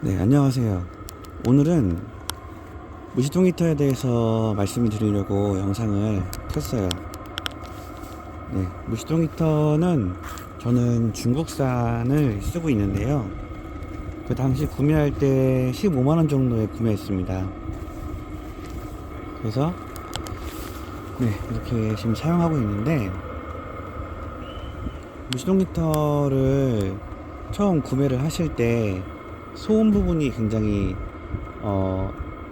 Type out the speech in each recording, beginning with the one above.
네, 안녕하세요. 오늘은 무시동 히터에 대해서 말씀을 드리려고 영상을 켰어요. 네, 무시동 히터는 저는 중국산을 쓰고 있는데요. 그 당시 구매할 때 15만원 정도에 구매했습니다. 그래서 네, 이렇게 지금 사용하고 있는데, 무시동 히터를 처음 구매를 하실 때 소음 부분이 굉장히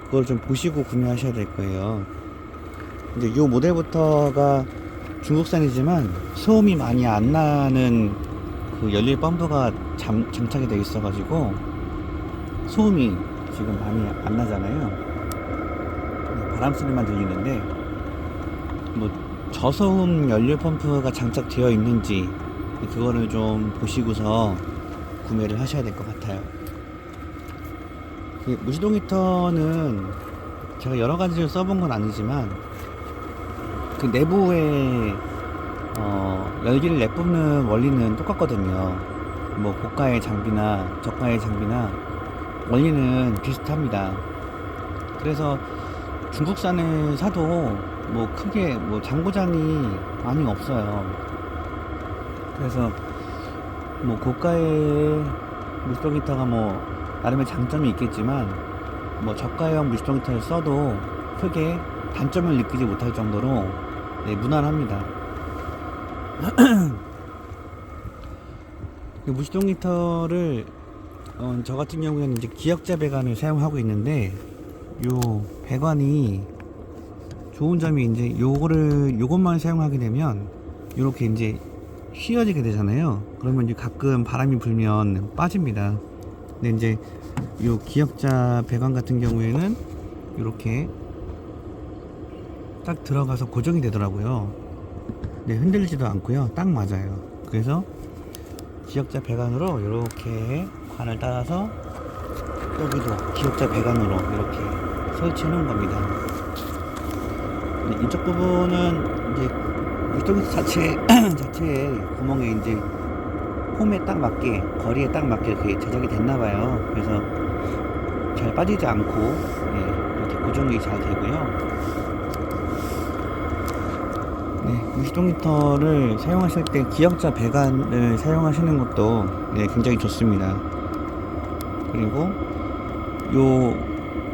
그걸 좀 보시고 구매하셔야 될 거예요. 이제 이 모델부터가 중국산이지만 소음이 많이 안 나는 그 연료 펌프가 장착이 되어 있어 가지고 소음이 지금 많이 안 나잖아요. 바람 소리만 들리는데, 뭐 저소음 연료 펌프가 장착되어 있는지 그거를 좀 보시고서 구매를 하셔야 될 것 같아요. 무시동 히터는 제가 여러 가지를 써본 건 아니지만 그 내부에 열기를 내뿜는 원리는 똑같거든요. 뭐 고가의 장비나 저가의 장비나 원리는 비슷합니다. 그래서 중국산을 사도 뭐 크게 뭐 장고장이 많이 없어요. 그래서 뭐 고가의 무시동 히터가 뭐 나름의 장점이 있겠지만, 뭐 저가형 무시동 히터를 써도 크게 단점을 느끼지 못할 정도로 네, 무난합니다. 무시동 히터를 저 같은 경우에는 이제 기역자 배관을 사용하고 있는데, 요 배관이 좋은 점이 이제 요것만 사용하게 되면 요렇게 이제 휘어지게 되잖아요. 그러면 이제 가끔 바람이 불면 빠집니다. 근데 이제 요 기역자 배관 같은 경우에는 이렇게 딱 들어가서 고정이 되더라고요. 네, 흔들리지도 않고요. 딱 맞아요. 그래서 기역자 배관으로 이렇게 관을 따라서 여기도 기역자 배관으로 이렇게 설치해 놓은 겁니다. 네, 이쪽 부분은 이제 이쪽 자체의 구멍에 이제 홈에 딱 맞게, 거리에 딱 맞게 이렇게 제작이 됐나봐요. 그래서 잘 빠지지 않고 이렇게 고정이 잘 되고요. 무시동 히터를 사용하실 때 기역자 배관을 사용하시는 것도 굉장히 좋습니다. 그리고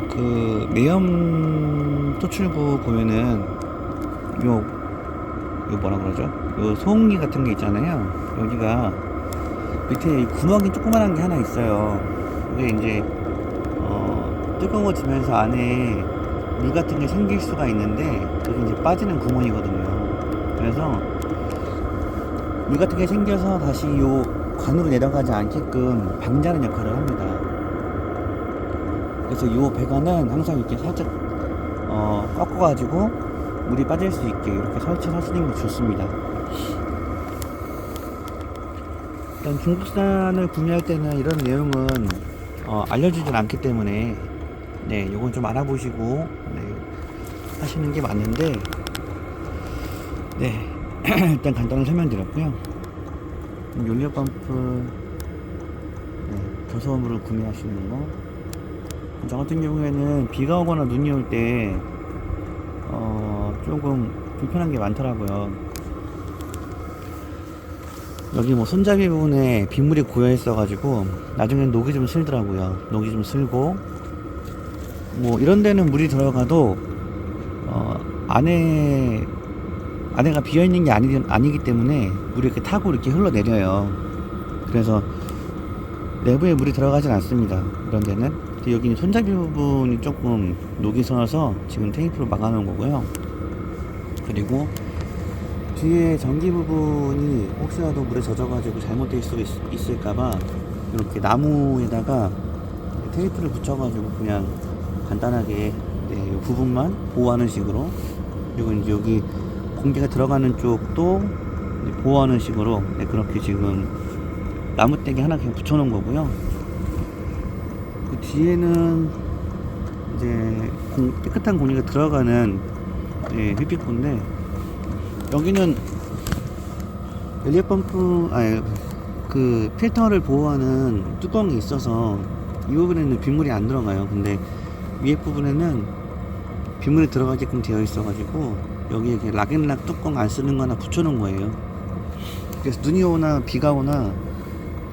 그 내연 토출구 보면은 요 뭐라 그러죠? 요 소음기 같은 게 있잖아요. 여기가 밑에 구멍이 조그만한 게 하나 있어요. 이게 이제 뜨거워지면서 안에 물 같은 게 생길 수가 있는데, 그게 이제 빠지는 구멍이거든요. 그래서 물 같은 게 생겨서 다시 요 관으로 내려가지 않게끔 방지하는 역할을 합니다. 그래서 요 배관은 항상 이렇게 살짝 꺾어가지고 물이 빠질 수 있게 이렇게 설치하시는 게 좋습니다. 일단 중국산을 구매할 때는 이런 내용은 알려주진 않기 때문에 요건 좀 알아보시고 하시는 게 맞는데, 일단 간단히 설명드렸고요. 연료 펌프 저소음으로 구매하시는 거, 저 같은 경우에는 비가 오거나 눈이 올 때 조금 불편한 게 많더라고요. 여기 뭐 손잡이 부분에 빗물이 고여 있어 가지고 나중엔 녹이 좀 슬더라고요. 녹이 좀 슬고, 뭐 이런 데는 물이 들어가도 안에가 비어 있는 게 아니기 때문에 물이 이렇게 타고 이렇게 흘러내려요. 그래서 내부에 물이 들어가진 않습니다. 이런 데는. 근데 여기 손잡이 부분이 조금 녹이 슬어서 지금 테이프로 막아 놓은 거고요. 그리고 뒤에 전기 부분이 혹시라도 물에 젖어가지고 잘못될 수 있을까봐 이렇게 나무에다가 테이프를 붙여가지고 그냥 간단하게 이 부분만 보호하는 식으로, 그리고 이제 여기 공기가 들어가는 쪽도 보호하는 식으로 그렇게 지금 나무떼기 하나 그냥 붙여놓은 거고요. 그 뒤에는 이제 깨끗한 공기가 들어가는 흡입구인데, 여기는 연료 펌프 그 필터를 보호하는 뚜껑이 있어서 이 부분에는 빗물이 안 들어가요. 근데 위에 부분에는 빗물이 들어가게끔 되어 있어 가지고 여기에 이렇게 락앤락 뚜껑 안 쓰는 거나 붙여 놓은 거예요. 그래서 눈이 오나 비가 오나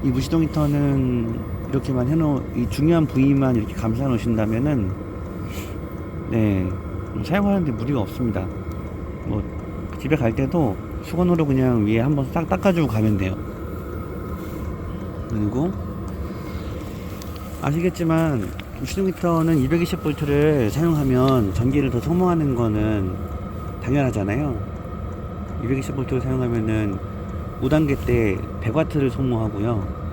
이 무시동 히터는 이렇게만 이 중요한 부위만 이렇게 감싸 놓으신다면은 네, 사용하는데 무리가 없습니다. 뭐 집에 갈 때도 수건으로 그냥 위에 한번 싹 닦아주고 가면 돼요. 그리고 아시겠지만 무시동 히터는 220V를 사용하면 전기를 더 소모하는 거는 당연하잖아요. 220V를 사용하면은 5단계 때 100W를 소모하고요.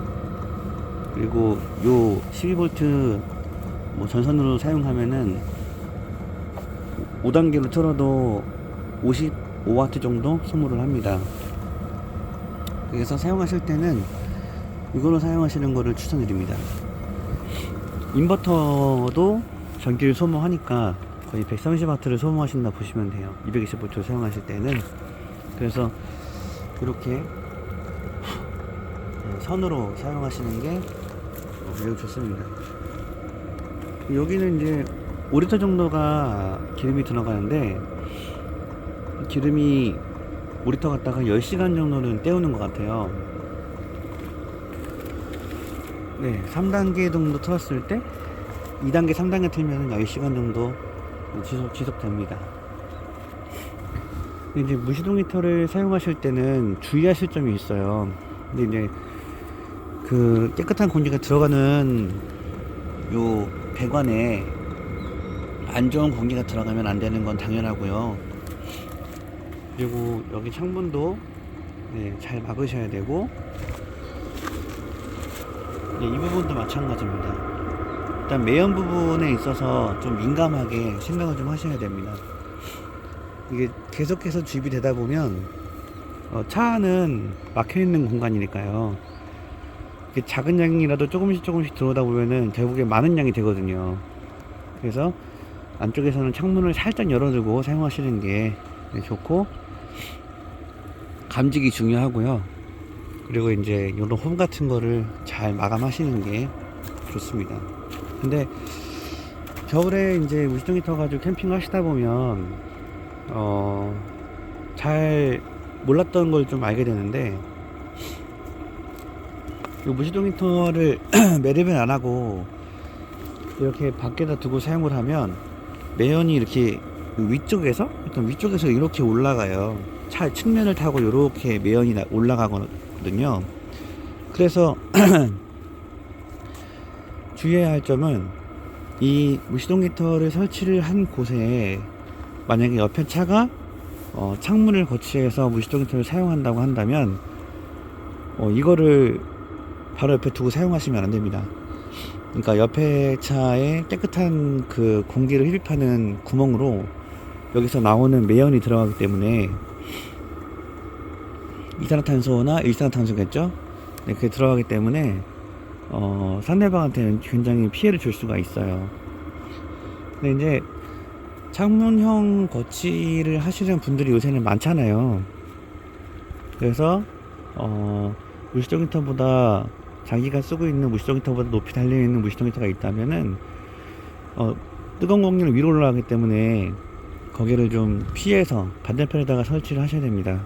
그리고 요 12V 뭐 전선으로 사용하면은 5단계로 틀어도 55W 정도 소모를 합니다. 그래서 사용하실 때는 이걸로 사용하시는 거를 추천드립니다. 인버터도 전기를 소모하니까 거의 130W를 소모하신다 보시면 돼요. 220V를 사용하실 때는. 그래서 이렇게 선으로 사용하시는 게 매우 좋습니다. 여기는 이제 5리터 정도가 기름이 들어가는데 기름이 5리터 갖다가 10시간 정도는 때우는 것 같아요. 네, 3단계 정도 틀었을 때 2단계 3단계 틀면 10시간 정도 지속됩니다. 이제 무시동 히터를 사용하실 때는 주의하실 점이 있어요. 근데 이제 그 깨끗한 공기가 들어가는 요 배관에 안 좋은 공기가 들어가면 안 되는 건 당연하고요. 그리고 여기 창문도 네, 잘 막으셔야 되고 네, 이 부분도 마찬가지입니다. 일단 매연 부분에 있어서 좀 민감하게 생각을 좀 하셔야 됩니다. 이게 계속해서 주입이 되다 보면 차 안은 막혀있는 공간이니까요. 작은 양이라도 조금씩 들어오다 보면은 결국에 많은 양이 되거든요. 그래서 안쪽에서는 창문을 살짝 열어두고 사용하시는 게 좋고, 감직이 중요하고요. 그리고 이제 이런 홈 같은 거를 잘 마감하시는 게 좋습니다. 근데 겨울에 이제 무시동 히터 가지고 캠핑 하시다 보면 잘 몰랐던 걸 좀 알게 되는데, 이 무시동 히터를 매립을 안 하고 이렇게 밖에다 두고 사용을 하면 매연이 이렇게 위쪽에서 이렇게 올라가요. 차 측면을 타고 이렇게 매연이 올라가거든요. 그래서 주의해야 할 점은, 이 무시동 히터를 설치를 한 곳에 만약에 옆에 차가 창문을 거치해서 무시동 히터를 사용한다고 한다면 이거를 바로 옆에 두고 사용하시면 안 됩니다. 그러니까 옆에 차에 깨끗한 그 공기를 흡입하는 구멍으로 여기서 나오는 매연이 들어가기 때문에, 이산화탄소나 일산화탄소겠죠? 네, 그게 들어가기 때문에 상대방한테는 굉장히 피해를 줄 수가 있어요. 근데 이제 창문형 거치를 하시는 분들이 요새는 많잖아요. 그래서 무시동 히터보다, 자기가 쓰고 있는 무시동 히터보다 높이 달려있는 무시동 히터가 있다면은 뜨거운 공기는 위로 올라가기 때문에 거기를 좀 피해서 반대편에다가 설치를 하셔야 됩니다.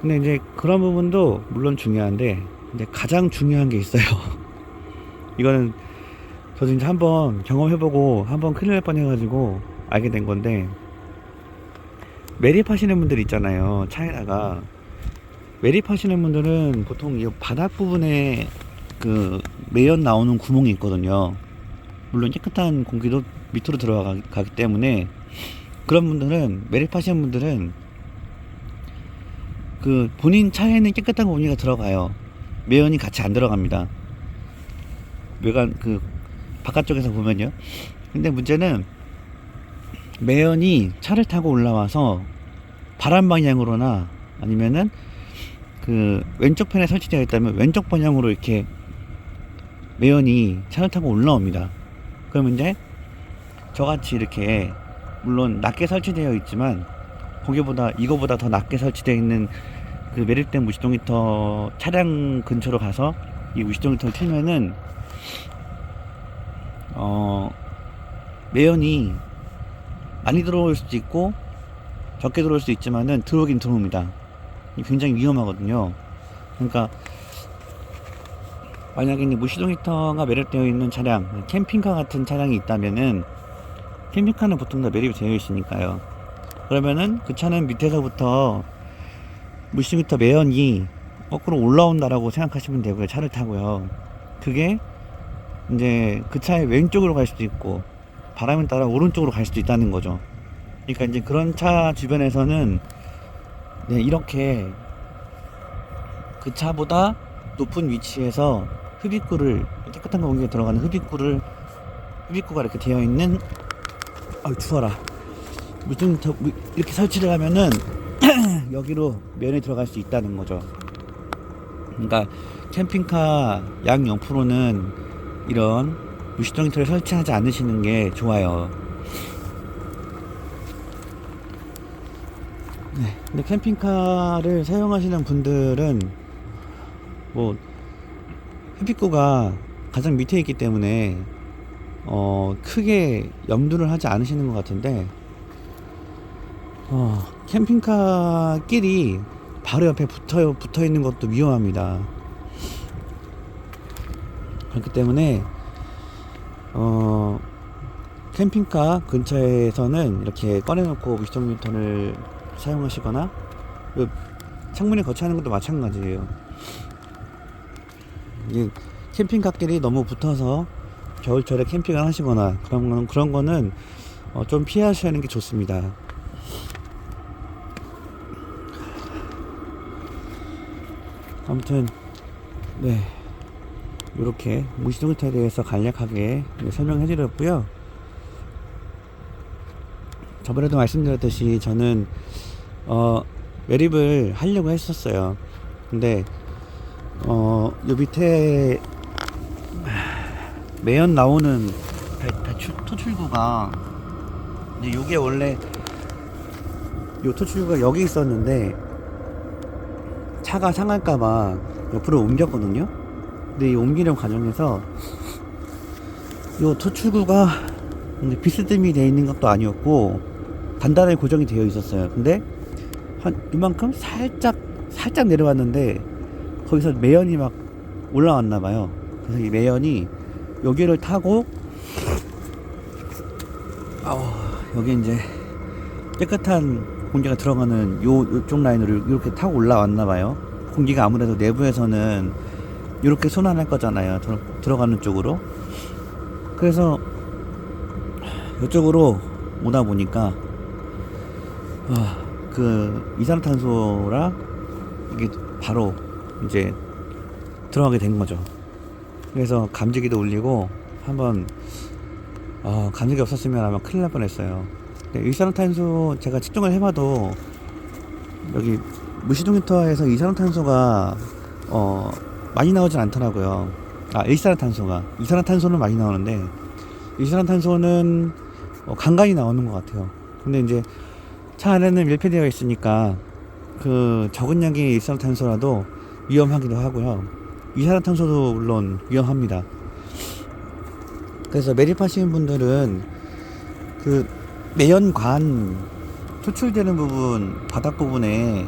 근데 이제 그런 부분도 물론 중요한데, 이제 가장 중요한 게 있어요. 이거는 저도 이제 한번 경험해보고 한번 큰일 날 뻔해가지고 알게 된 건데, 매립하시는 분들 있잖아요. 차에다가 매립하시는 분들은 보통 이 바닥 부분에 그 매연 나오는 구멍이 있거든요. 물론 깨끗한 공기도 밑으로 들어가기 때문에, 그런 분들은, 매립하시는 분들은 그 본인 차에는 깨끗한 공기가 들어가요. 매연이 같이 안 들어갑니다. 외관 그 바깥쪽에서 보면요. 근데 문제는 매연이 차를 타고 올라와서 바람 방향으로나 아니면은 그 왼쪽 편에 설치되어 있다면 왼쪽 방향으로 이렇게 매연이 차를 타고 올라옵니다. 그러면 이제 저같이 이렇게, 물론 낮게 설치되어 있지만 이거보다 더 낮게 설치되어 있는 그 매립된 무시동 히터 차량 근처로 가서 이 무시동 히터를 틀면은 매연이 많이 들어올 수도 있고 적게 들어올 수도 있지만은 들어오긴 들어옵니다. 굉장히 위험하거든요. 그러니까 만약에 무시동 히터가 매립되어 있는 차량, 캠핑카 같은 차량이 있다면은, 캠핑카는 보통 다 매립이 되어 있으니까요. 그러면은 그 차는 밑에서부터 무시동 히터 매연이 거꾸로 올라온다라고 생각하시면 되고요. 차를 타고요. 그게 이제 그 차의 왼쪽으로 갈 수도 있고 바람에 따라 오른쪽으로 갈 수도 있다는 거죠. 그러니까 이제 그런 차 주변에서는 네, 이렇게 그 차보다 높은 위치에서 흡입구를, 깨끗한 공기가 들어가는 흡입구가 이렇게 되어 있는, 추워라, 무슨 이렇게 설치를 하면은 여기로 면이 들어갈 수 있다는 거죠. 그러니까 캠핑카 약 0%는 이런 무시동 히터를 설치하지 않으시는 게 좋아요. 네, 근데 캠핑카를 사용하시는 분들은 뭐 흡입구가 가장 밑에 있기 때문에 크게 염두를 하지 않으시는 것 같은데, 캠핑카 끼리 바로 옆에 붙어 있는 것도 위험합니다. 그렇기 때문에 캠핑카 근처에서는 이렇게 꺼내놓고 무시동 히터를 사용하시거나, 창문에 거치하는 것도 마찬가지예요. 이게 캠핑카끼리 너무 붙어서 겨울철에 캠핑을 하시거나 그런 거는 좀 피하시는 게 좋습니다. 아무튼 네, 이렇게 무시동 히터에 대해서 간략하게 설명해 드렸고요. 저번에도 말씀드렸듯이 저는 매립을 하려고 했었어요. 근데 요 밑에 매연 나오는 토출구가, 근데 요게 원래 요 토출구가 여기 있었는데 차가 상할까봐 옆으로 옮겼거든요. 근데 이 옮기는 과정에서 요 토출구가 비스듬히 되어 있는 것도 아니었고 단단하게 고정이 되어 있었어요. 근데 한 이만큼 살짝 내려왔는데 거기서 매연이 막 올라왔나 봐요. 그래서 이 매연이 여기를 타고 여기 이제 깨끗한 공기가 들어가는 요쪽 라인으로 이렇게 타고 올라왔나 봐요. 공기가 아무래도 내부에서는 이렇게 순환할 거잖아요. 들어가는 쪽으로. 그래서 이쪽으로 오다 보니까 그 이산화탄소라 이게 바로 이제 들어가게 된 거죠. 그래서 감지기도 울리고 한번 감지기 없었으면 아마 큰일 날 뻔했어요. 이산화탄소 제가 측정을 해봐도 여기 무시동 히터에서 이산화탄소가 많이 나오진 않더라고요. 이산화탄소는 많이 나오는데 이산화탄소는 간간히 나오는 것 같아요. 근데 이제 차 안에는 밀폐되어 있으니까 그 적은 양의 이산화탄소라도 위험하기도 하고요. 이산화탄소도 물론 위험합니다. 그래서 매립하시는 분들은 그 매연관 토출되는 부분, 바닥 부분에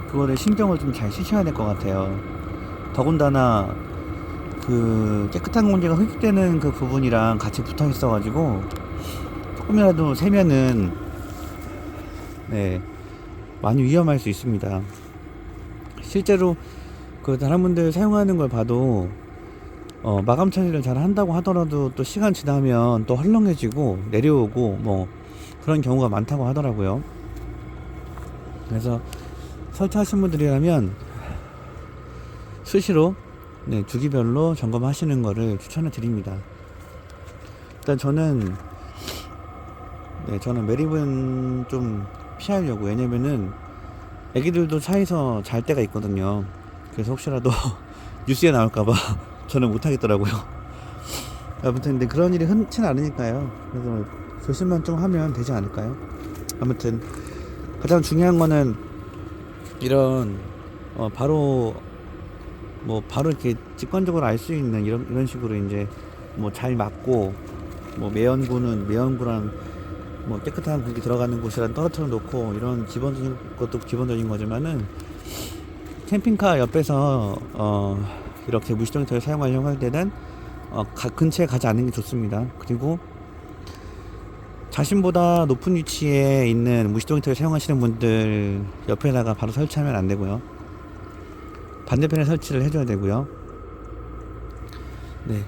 그거를 신경을 좀 잘 쓰셔야 될 것 같아요. 더군다나 그 깨끗한 공기가 흡입되는 그 부분이랑 같이 붙어 있어 가지고 조금이라도 새면은 많이 위험할 수 있습니다. 실제로 그 다른 분들 사용하는 걸 봐도 마감 처리를 잘 한다고 하더라도 또 시간 지나면 또 헐렁해지고 내려오고 뭐 그런 경우가 많다고 하더라고요. 그래서 설치하신 분들이라면 수시로 주기별로 점검하시는 거를 추천을 드립니다. 일단 저는 매립은 좀 피하려고, 왜냐면은 애기들도 차에서 잘 때가 있거든요. 그래서 혹시라도 뉴스에 나올까봐 저는 못하겠더라고요. 아무튼 근데 그런 일이 흔치는 않으니까요. 그래서 조심만 좀 하면 되지 않을까요? 아무튼 가장 중요한 거는 이런 바로 이렇게 직관적으로 알 수 있는 이런 식으로 이제 뭐 잘 맞고 뭐 매연구랑 뭐 깨끗한 공기 들어가는 곳이란 떨어뜨려 놓고 이런 기본적인 것도 기본적인 거지만은 캠핑카 옆에서 이렇게 무시동기터를 사용하려고 할 때는 근처에 가지 않는 게 좋습니다. 그리고 자신보다 높은 위치에 있는 무시동기터를 사용하시는 분들 옆에다가 바로 설치하면 안 되고요. 반대편에 설치를 해줘야 되고요. 네,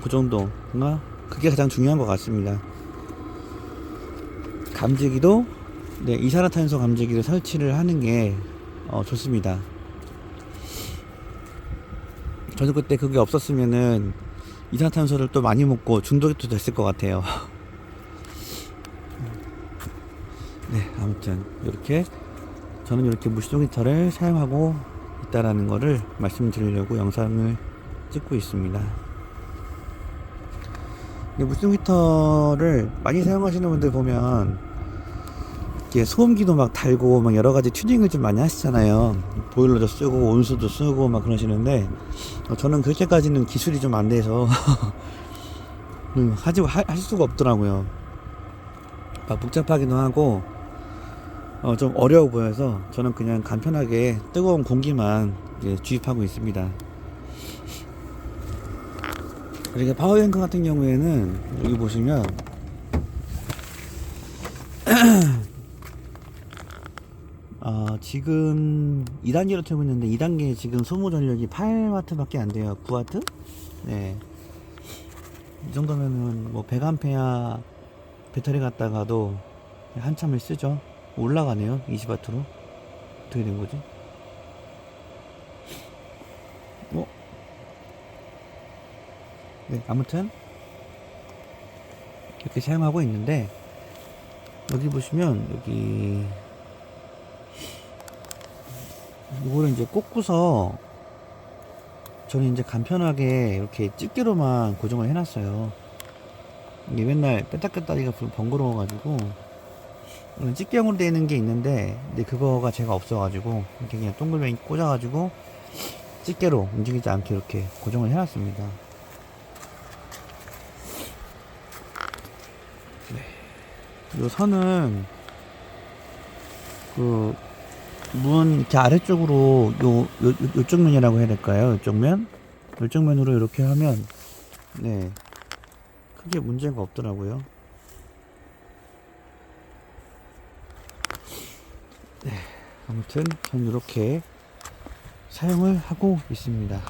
그 정도가 그게 가장 중요한 것 같습니다. 감지기도 네, 이산화탄소 감지기를 설치를 하는 게 좋습니다. 저도 그때 그게 없었으면은 이산화탄소를 또 많이 먹고 중독이 또 됐을 것 같아요. 네, 아무튼 이렇게 저는 이렇게 무시동 히터를 사용하고 있다라는 거를 말씀드리려고 영상을 찍고 있습니다. 무시동 히터를 많이 사용하시는 분들 보면 이렇게 소음기도 막 달고 막 여러 가지 튜닝을 좀 많이 하시잖아요. 보일러도 쓰고 온수도 쓰고 막 그러시는데 저는 그렇게까지는 기술이 좀 안 돼서 할 수가 없더라고요. 막 복잡하기도 하고 좀 어려워 보여서 저는 그냥 간편하게 뜨거운 공기만 주입하고 있습니다. 그리고 파워뱅크 같은 경우에는 여기 보시면 지금 2단계로 틀고 있는데 2단계 지금 소모 전력이 8W 밖에 안 돼요. 9W? 네. 이 정도면은 뭐 100A 배터리 갖다가도 한참을 쓰죠. 올라가네요. 20W로. 어떻게 된 거지? 네, 아무튼 이렇게 사용하고 있는데 여기 보시면 여기 이거를 이제 꽂고서 저는 이제 간편하게 이렇게 집게로만 고정을 해놨어요. 이게 맨날 뺐다꼈다기가 번거로워가지고 집게용으로 되어 있는 게 있는데 근데 그거가 제가 없어가지고 이렇게 그냥 동글뱅이 꽂아가지고 집게로 움직이지 않게 이렇게 고정을 해놨습니다. 네. 요 선은 그 문 이렇게 아래쪽으로 요쪽 면이라고 해야 될까요? 요쪽 면으로 이렇게 하면 네 크게 문제가 없더라고요. 네, 아무튼 전 이렇게 사용을 하고 있습니다.